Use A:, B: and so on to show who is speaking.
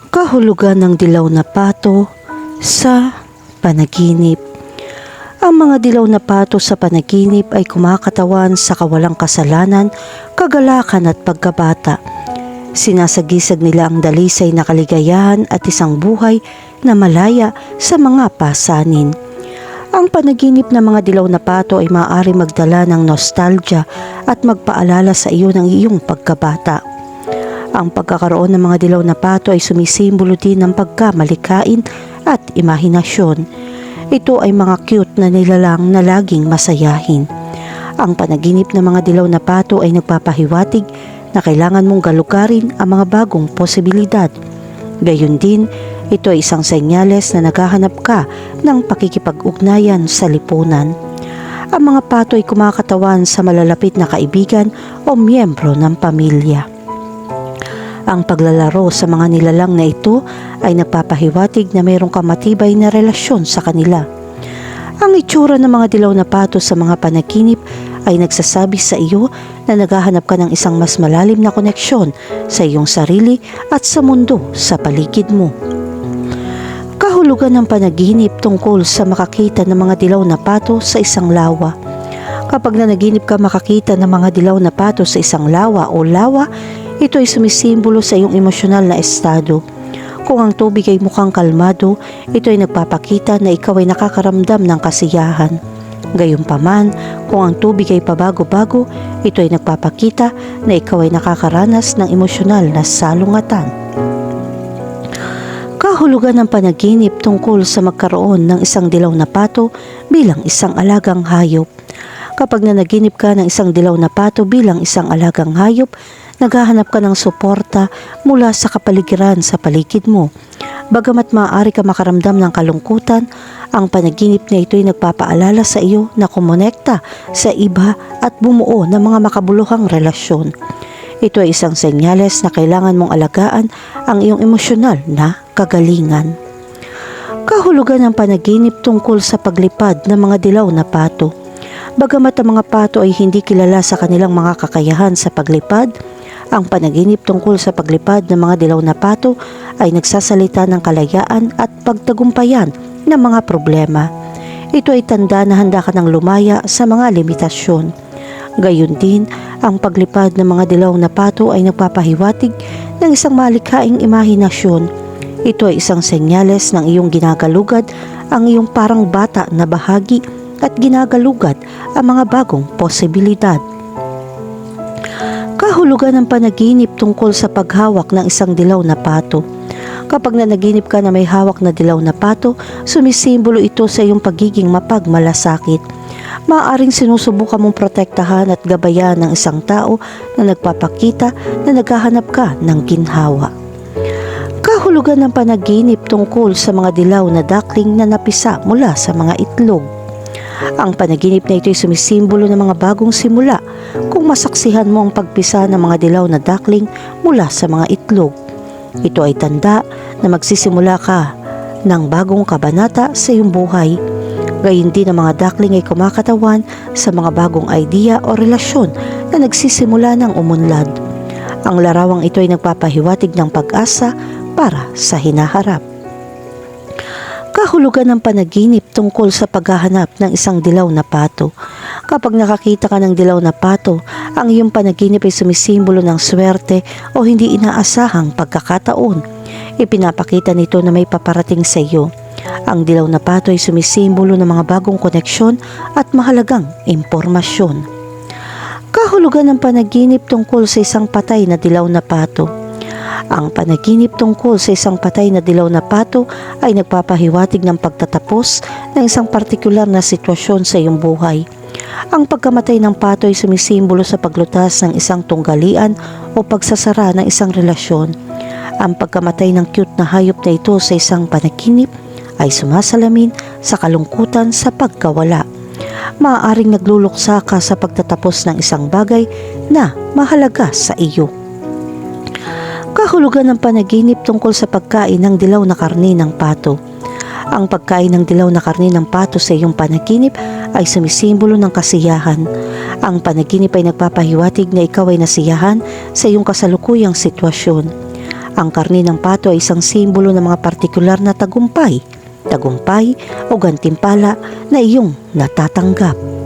A: Kahulugan ng dilaw na pato sa panaginip. Ang mga dilaw na pato sa panaginip ay kumakatawan sa kawalang kasalanan, kagalakan at pagkabata. Sinasagisag nila ang dalisay na kaligayahan at isang buhay na malaya sa mga pasanin. Ang panaginip ng mga dilaw na pato ay maaari magdala ng nostalgia at magpaalala sa iyo ng iyong pagkabata. Ang pagkakaroon ng mga dilaw na pato ay sumisimbolo din ng pagkamalikain at imahinasyon. Ito ay mga cute na nilalang na laging masayahin. Ang panaginip ng mga dilaw na pato ay nagpapahiwatig na kailangan mong galugarin ang mga bagong posibilidad. Gayon din, ito ay isang senyales na naghahanap ka ng pakikipag-ugnayan sa lipunan. Ang mga pato ay kumakatawan sa malalapit na kaibigan o miyembro ng pamilya. Ang paglalaro sa mga nilalang na ito ay nagpapahiwatig na mayroong kamatibay na relasyon sa kanila. Ang itsura ng mga dilaw na pato sa mga panaginip ay nagsasabi sa iyo na naghahanap ka ng isang mas malalim na koneksyon sa iyong sarili at sa mundo sa paligid mo. Kahulugan ng panaginip tungkol sa makakita ng mga dilaw na pato sa isang lawa. Kapag nanaginip ka makakita ng mga dilaw na pato sa isang lawa o lawa, ito ay sumisimbolo sa iyong emosyonal na estado. Kung ang tubig ay mukhang kalmado, ito ay nagpapakita na ikaw ay nakakaramdam ng kasiyahan. Gayunpaman, kung ang tubig ay pabago-bago, ito ay nagpapakita na ikaw ay nakakaranas ng emosyonal na salungatan. Kahulugan ng panaginip tungkol sa magkaroon ng isang dilaw na pato bilang isang alagang hayop. Kapag nanaginip ka ng isang dilaw na pato bilang isang alagang hayop, naghahanap ka ng suporta mula sa kapaligiran sa paligid mo. Bagamat maaari ka makaramdam ng kalungkutan, ang panaginip na ito ay nagpapaalala sa iyo na kumonekta sa iba at bumuo ng mga makabuluhang relasyon. Ito ay isang senyales na kailangan mong alagaan ang iyong emosyonal na kagalingan. Kahulugan ng panaginip tungkol sa paglipad ng mga dilaw na pato. Bagamat ang mga pato ay hindi kilala sa kanilang mga kakayahan sa paglipad, ang panaginip tungkol sa paglipad ng mga dilaw na pato ay nagsasalita ng kalayaan at pagtagumpayan ng mga problema. Ito ay tanda na handa ka ng lumaya sa mga limitasyon. Gayon din, ang paglipad ng mga dilaw na pato ay nagpapahiwatig ng isang malikhaing imahinasyon. Ito ay isang senyales ng iyong ginagalugad ang iyong parang bata na bahagi at ginagalugad ang mga bagong posibilidad. Kahulugan ng panaginip tungkol sa paghawak ng isang dilaw na pato. Kapag nanaginip ka na may hawak na dilaw na pato, sumisimbolo ito sa iyong pagiging mapagmalasakit. Maaaring sinusubukan mong protektahan at gabayan ng isang tao na nagpapakita na naghahanap ka ng ginhawa. Kahulugan ng panaginip tungkol sa mga dilaw na duckling na napisa mula sa mga itlog. Ang panaginip na ito ay sumisimbolo ng mga bagong simula kung masaksihan mo ang pagpisa ng mga dilaw na duckling mula sa mga itlog. Ito ay tanda na magsisimula ka ng bagong kabanata sa iyong buhay. Gayon din ang mga duckling ay kumakatawan sa mga bagong idea o relasyon na nagsisimula ng umunlad. Ang larawang ito ay nagpapahiwatig ng pag-asa para sa hinaharap. Kahulugan ng panaginip tungkol sa paghahanap ng isang dilaw na pato. Kapag nakakita ka ng dilaw na pato, ang iyong panaginip ay sumisimbolo ng swerte o hindi inaasahang pagkakataon. Ipinapakita nito na may paparating sa iyo. Ang dilaw na pato ay sumisimbolo ng mga bagong koneksyon at mahalagang impormasyon. Kahulugan ng panaginip tungkol sa isang patay na dilaw na pato. Ang panaginip tungkol sa isang patay na dilaw na pato ay nagpapahiwatig ng pagtatapos ng isang partikular na sitwasyon sa iyong buhay. Ang pagkamatay ng pato ay sumisimbolo sa paglutas ng isang tunggalian o pagsasara ng isang relasyon. Ang pagkamatay ng cute na hayop na ito sa isang panaginip ay sumasalamin sa kalungkutan sa pagkawala. Maaaring nagluluksa ka sa pagtatapos ng isang bagay na mahalaga sa iyo. Kahulugan ng panaginip tungkol sa pagkain ng dilaw na karne ng pato. Ang pagkain ng dilaw na karne ng pato sa iyong panaginip ay sumisimbolo ng kasiyahan. Ang panaginip ay nagpapahiwatig na ikaw ay nasiyahan sa iyong kasalukuyang sitwasyon. Ang karne ng pato ay isang simbolo ng mga partikular na tagumpay o gantimpala na iyong natatanggap.